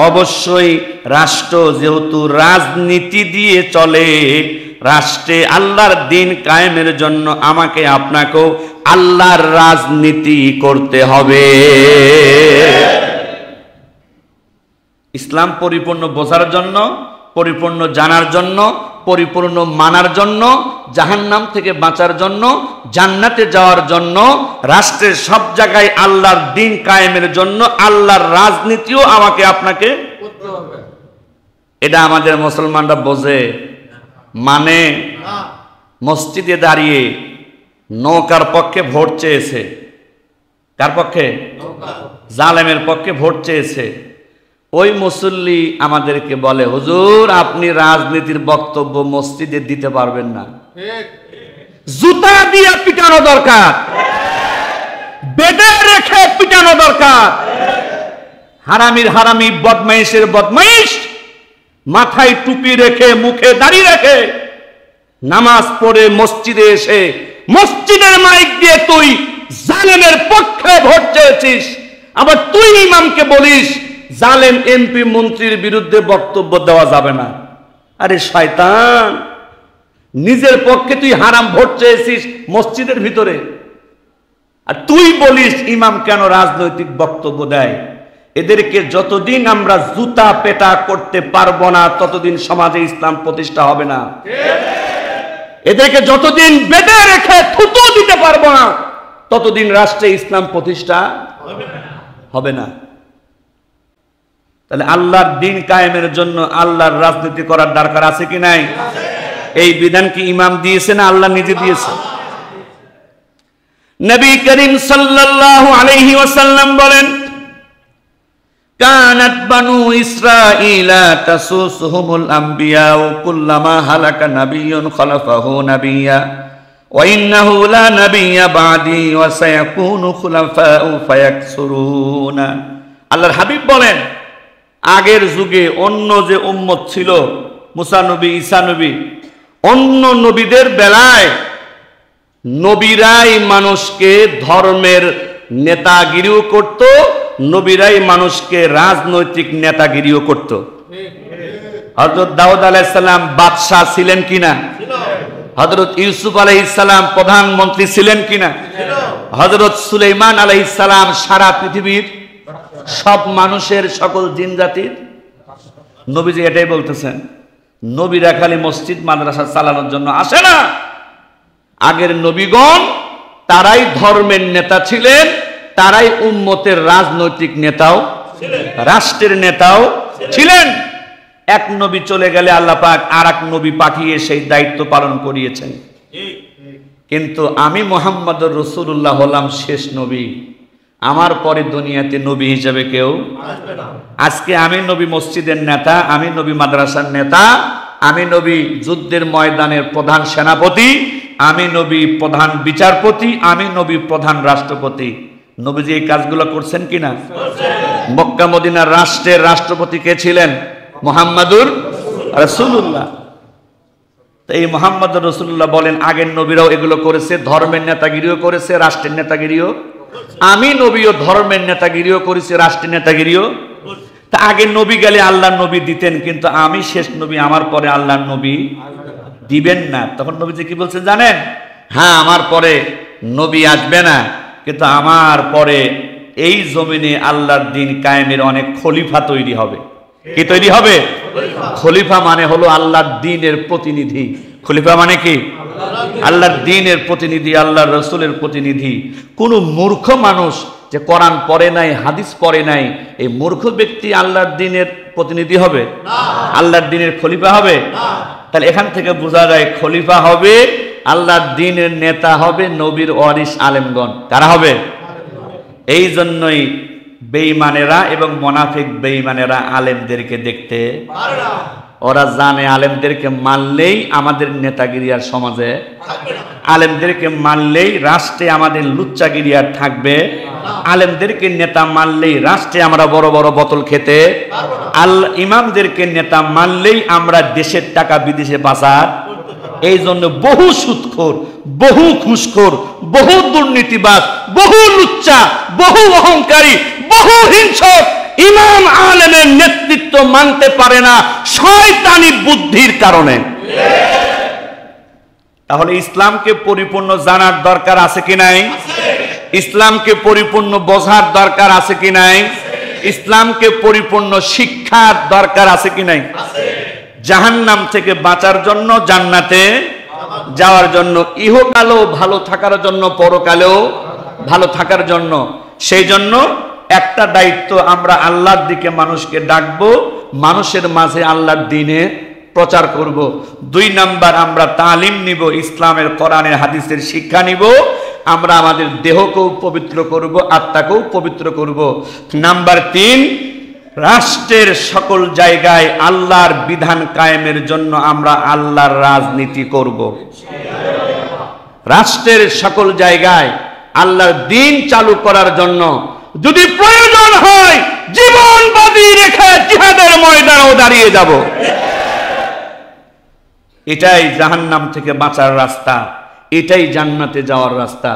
S1: অবশ্যই রাষ্ট্র যেহেতু রাজনীতি দিয়ে চলে, রাষ্ট্রে আল্লাহর দ্বীন কায়েমের জন্য আমাকে আপনাকেও আল্লাহর রাজনীতি করতে হবে। ইসলাম পরিপূর্ণ বোঝার জন্য, পরিপূর্ণ জানার জন্য, পরিপূর্ণ মানার জন্য, জাহান্নাম থেকে বাঁচার জন্য, জান্নাতে যাওয়ার জন্য, রাষ্ট্রের সব জায়গায় আল্লাহর দ্বীন কায়েমের জন্য আল্লাহর রাজনীতিও আমাকে আপনাকে করতে হবে। এটা আমাদের মুসলমানরা বোঝে, মানে মসজিদে দাঁড়িয়ে নৌকার পক্ষে ভোট চেয়েছে, কার পক্ষে? জালেমের পক্ষে ভোট চেয়েছে। ওই মুসল্লি আমাদেরকে বলে, হুজুর আপনি রাজনীতির বক্তব্য মসজিদে দিতে পারবেন না, জুতা দিয়ে পিটানো দরকার, বেঁধে রেখে পিটানো দরকার। হারামির হারামি, বদমাইশের বদমাইশ, মাথায় টুপি রেখে, মুখে দাড়ি রেখে নামাজ পড়ে মসজিদে এসে মসজিদের মাইক দিয়ে তুই জালেমের পক্ষে ভোট চেয়েছিস, আবার তুই ইমামকে বলিস জালেম এমপি মন্ত্রীর বিরুদ্ধে বক্তব্য দেওয়া যাবে না। আরে শয়তান, নিজের পক্ষে তুই হারাম ভোট চেয়েছিস মসজিদের ভিতরে, আর তুই বলিস ইমাম কেন রাজনৈতিক বক্তব্য দেয়। এদেরকে যতদিন আমরা জুতা পেটা করতে পারবো না ততদিন সমাজে ইসলাম প্রতিষ্ঠা হবে না। এদেরকে যতদিন বেঁধে রেখে থুতু দিতে পারবো না ততদিন রাষ্ট্রে ইসলাম প্রতিষ্ঠা হবে না। তাহলে আল্লাহর দ্বীন কায়েমের জন্য আল্লাহর রাজনীতি করার দরকার আছে কি নাই? এই বিধান কি ইমাম দিয়েছে না আল্লাহ নিজে দিয়েছে? নবী করিম সাল্লাল্লাহু আলাইহি ওয়াসাল্লাম বলেন, কানাত বানু ইসরাঈলা তাসুসুহুমুল আম্বিয়া ওয়া কুল্লামা হালাকা নাবিয়্যুন খালাফাহু নাবিয়্যা ওয়া ইন্নাহু লা নাবিয়্যা বা'দি ওয়া সায়াকুনু খুলাফাউ ফায়াকসুরুনা। আল্লাহর হাবিব বলেন, আগের যুগে অন্য যে উম্মত ছিল, মুসা নবী, ঈসা নবী, অন্য নবীদের বেলায় নবীরাই মানুষকে ধর্মের নেতাগিরিও করত, নবীরাই মানুষকে রাজনৈতিক নেতাগিরিও করত। হযরত দাউদ আলাইহিস সালাম বাদশা ছিলেন কিনা? হযরত ইউসুফ আলাইহিস সালাম প্রধানমন্ত্রী ছিলেন কিনা? হযরত সুলাইমান আলাইহিস সালাম সারা পৃথিবীর সব মানুষের, সকল জিন জাতির নবীজি এটাই বলতেছেন। নবীরা খালি মসজিদ মাদ্রাসা চালানোর জন্য আসে না, আগের নবীগণ তারাই ধর্মের নেতা ছিলেন, তারাই উম্মতের রাজনৈতিক নেতাও, রাষ্ট্রের নেতাও ছিলেন। এক নবী চলে গেলে আল্লাহ পাক আর এক নবী পাঠিয়ে সেই দায়িত্ব পালন করিয়েছেন। কিন্তু আমি মুহাম্মদুর রাসূলুল্লাহ হলাম শেষ নবী, আমার পরে দুনিয়াতে নবী হিসেবে কেউ আসবে না। আজকে আমি নবী মসজিদের নেতা, আমি নবী মাদ্রাসার নেতা, আমি নবী যুদ্ধের ময়দানের প্রধান সেনাপতি, আমি নবী প্রধান বিচারপতি, আমি নবী প্রধান রাষ্ট্রপতি। নবীজি এই কাজগুলো করছেন কিনা? মক্কা মদিনার রাষ্ট্রের রাষ্ট্রপতি কে ছিলেন? মুহাম্মাদুর রাসূলুল্লাহ। তো এই মুহাম্মাদুর রাসূলুল্লাহ বলেন, আগের নবীরাও এগুলো করেছে, ধর্মের নেতাগিরিও করেছে, রাষ্ট্রের নেতাগিরিও। আমি নবীও ধর্মের নেতাগিরিও করেছি, রাষ্ট্রের নেতাগিরিও। তা আগে নবী গেলে আল্লাহর নবী দিতেন, কিন্তু আমি শেষ নবী, আমার পরে আল্লাহর নবী দিবেন না। তখন নবীজি কি বলছেন জানেন? হ্যাঁ, আমার পরে নবী আসবে না, কিন্তু আমার পরে এই জমিনে আল্লাহর দ্বীন কায়েমের অনেক খলিফা তৈরি হবে। কি তৈরি হবে? খলিফা মানে হলো আল্লাহর দ্বীনের প্রতিনিধি। খলিফা মানে কি? আল্লাহর দ্বীনের প্রতিনিধি, আল্লাহর রাসূলের প্রতিনিধি। কোন মূর্খ মানুষ যে কোরআন পড়ে নাই, হাদিস পড়ে নাই, এই মূর্খ ব্যক্তি আল্লাহর দ্বীনের প্রতিনিধি হবে? আল্লাহর দ্বীনের খলিফা হবে? তাহলে এখান থেকে বোঝা যায় খলিফা হবে, আল্লাহর দ্বীনের নেতা হবে নবীর ওয়ারিস আলেমগণ। কারা হবে? এই জন্যই বেঈমানেরা এবং মুনাফিক বেঈমানেরা আলেমদেরকে দেখতে পারে না। ওরা জানে আলেমদেরকে মানলেই আমাদের নেতাগিরি আর সমাজে থাকবে না, আলেমদেরকে মানলেই রাষ্ট্রে আমাদের লুচ্চাগিরি আর থাকবে, আলেমদেরকে নেতা মানলেই রাষ্ট্রে আমরা বড় বড় বোতল খেতে পারবো না, ইমামদেরকে নেতা মানলেই আমরা দেশের টাকা বিদেশে পাচার। এই জন্য বহু সুদখোর, বহু ঘুষখোর, বহু দুর্নীতিবাজ, বহু লুচ্চা, বহু অহংকারী, বহু হিংসক ইমাম আলেমের নেতৃত্ব মানতে পারে না শয়তানি বুদ্ধির কারণে। তাহলে ইসলামকে পরিপূর্ণ জানার দরকার আছে কি নাই? ইসলামকে পরিপূর্ণ বোঝার দরকার আছে কি নাই? ইসলামকে পরিপূর্ণ শিক্ষার দরকার আছে কি নাই? জাহান্নাম থেকে বাঁচার জন্য, জান্নাতে যাওয়ার জন্য, ইহকালেও ভালো থাকার জন্য, পরকালেও ভালো থাকার জন্য। সেই জন্য একটা দায়িত্ব, আমরা আল্লাহর দিকে মানুষকে ডাকবো, মানুষের মাঝে আল্লাহর দ্বীনে প্রচার করব। 2 নাম্বার, আমরা তালিম নিব, ইসলামের কোরআনের হাদিসের শিক্ষা নিব, আমরা আমাদের দেহকেও পবিত্র করব, আত্মাকেও পবিত্র করব। নাম্বার 3, রাষ্ট্রের সকল জায়গায় আল্লাহর বিধান কায়েমের জন্য আমরা আল্লাহর রাজনীতি করব। রাষ্ট্রের সকল জায়গায় আল্লাহর দ্বীন চালু করার জন্য যদি প্রয়োজন হয় জীবন বাজি রেখে জিহাদের ময়দানেও দাঁড়িয়ে যাব। এটাই জাহান্নাম থেকে বাঁচার রাস্তা, এটাই জান্নাতে যাওয়ার রাস্তা।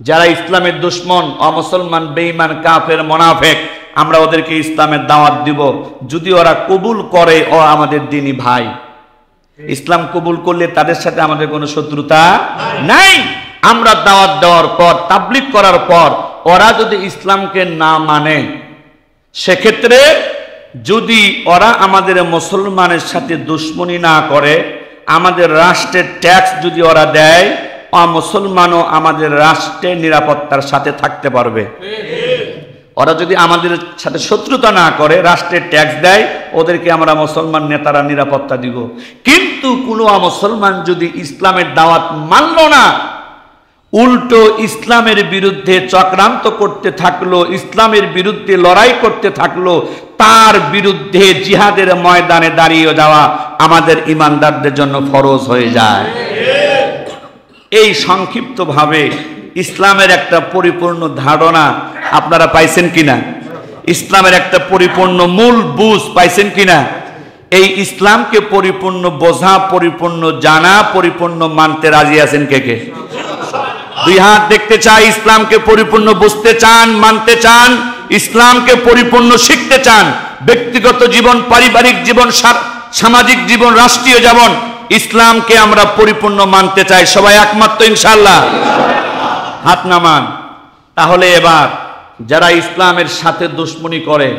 S1: যারা ইসলামের দুশমন, অমুসলমান, বেঈমান, কাফের, মুনাফিক, আমরা ওদেরকে ইসলামের দাওয়াত দিব। যদি ওরা কবুল করে, ও আমাদের দ্বীনি ভাই। ইসলাম কবুল করলে তাদের সাথে আমাদের কোনো শত্রুতা নাই। আমরা দাওয়াত দেওয়ার পর, তাবলীগ করার পর ওরা যদি ইসলামকে না মানে, সেক্ষেত্রে যদি ওরা আমাদের মুসলমানের সাথে দুশ্মনী না করে, আমাদের রাষ্ট্রের ট্যাক্স যদি ওরা দেয়, মুসলমানও আমাদের রাষ্ট্রের নিরাপত্তার সাথে থাকতে পারবে। ওরা যদি আমাদের সাথে শত্রুতা না করে, রাষ্ট্রের ট্যাক্স দেয়, ওদেরকে আমরা মুসলমান নেতারা নিরাপত্তা দিব। কিন্তু কোনো মুসলমান যদি ইসলামের দাওয়াত মানল না, উল্টো ইসলামের বিরুদ্ধে চক্রান্ত করতে থাকলো, ইসলামের বিরুদ্ধে লড়াই করতে থাকলো, তার বিরুদ্ধে জিহাদের ময়দানে দাঁড়িয়ে যাওয়া আমাদের ইমানদারদের জন্য ফরজ হয়ে যায়। এই সংক্ষিপ্তভাবে ইসলামের একটা পরিপূর্ণ ধারণা আপনারা পাইছেন কিনা? ইসলামের একটা পরিপূর্ণ মূল বুঝ পাইছেন কিনা? এই ইসলামকে পরিপূর্ণ বোঝা, পরিপূর্ণ জানা, পরিপূর্ণ মানতে রাজি আছেন কে কে? দুই হাত দেখতে চাই। ইসলামকে পরিপূর্ণ বুঝতে চান, মানতে চান, ইসলামকে পরিপূর্ণ শিখতে চান। ব্যক্তিগত জীবন, পারিবারিক জীবন, সামাজিক জীবন, রাষ্ট্রীয় জীবন, ইসলামকে আমরা পরিপূর্ণ মানতে চাই। সবাই একমত তো ইনশাআল্লাহ? হাত নামান। তাহলে এবার যারা ইসলামের সাথে দুশ্মনী করে,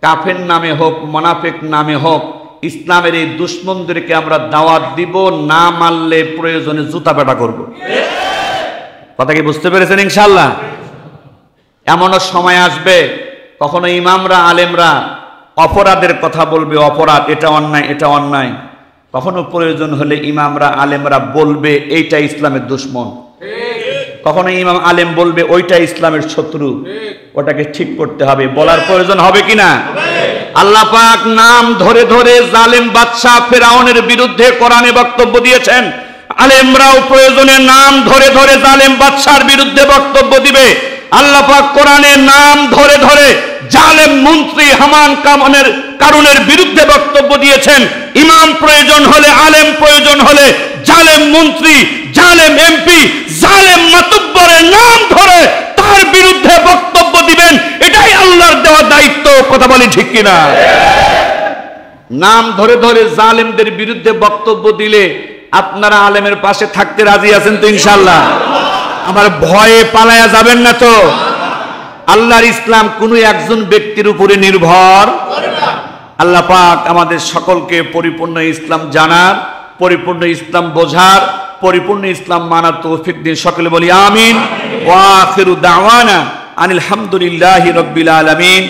S1: কাফের নামে হোক, মুনাফিক নামে হোক, ইসলামের এই দুশ্মনদেরকে আমরা দাওয়াত দিব, না মানলে প্রয়োজনে জুতা পেটা করব। কথা কি বুঝতে পেরেছেন ইনশাআল্লাহ? এমনও সময় আসবে কখনো ইমামরা, আলেমরা অপরাধের কথা বলবে, অপরাধ, এটা অন্যায়, এটা অন্যায়। কখনো প্রয়োজন হলে ইমামরা, আলেমরা বলবে এইটা ইসলামের দুশ্মন। কখনো ইমাম, আলেম বলবে ওইটা ইসলামের শত্রু, ওটাকে ঠিক করতে হবে। বলার প্রয়োজন হবে কিনা? আল্লাহ পাক নাম ধরে ধরে জালেম বাদশাহ ফেরাউনের বিরুদ্ধে কোরআনে বক্তব্য দিয়েছেন। আলেমরাও প্রয়োজনে নাম ধরে ধরে জালেম বাদশার বিরুদ্ধে বক্তব্য দিবে। আল্লাহ পাক কোরআনে নাম ধরে ধরে জালেম মন্ত্রী হামান কারুনের বিরুদ্ধে বক্তব্য দিয়েছেন। ইমাম প্রয়োজন হলে, আলেম প্রয়োজন হলে, জালেম মন্ত্রী, জালেম এমপি, জালেম মাতব্বরের নাম ধরে তার বিরুদ্ধে বক্তব্য দিবেন। এটাই আল্লাহর দেওয়া দায়িত্ব। কথা বলি ঠিক কিনা? নাম ধরে ধরে জালেমদের বিরুদ্ধে বক্তব্য দিলে আপনারা আলেমের পাশে থাকতে রাজি আছেন তো ইনশাআল্লাহ? আমার ভয়ে পালায়া যাবেন না তো? আল্লাহর ইসলাম কোনো একজন ব্যক্তির উপরে নির্ভর করে না। আল্লাহ পাক আমাদের সকলকে পরিপূর্ণ ইসলাম জানার, পরিপূর্ণ ইসলাম বোঝার, পরিপূর্ণ ইসলাম মানার তৌফিক দিন। সকলে বলি আমিন। ওয়া আখিরু দাওয়ানা আনিল হামদুলিল্লাহি রাব্বিল আলামিন।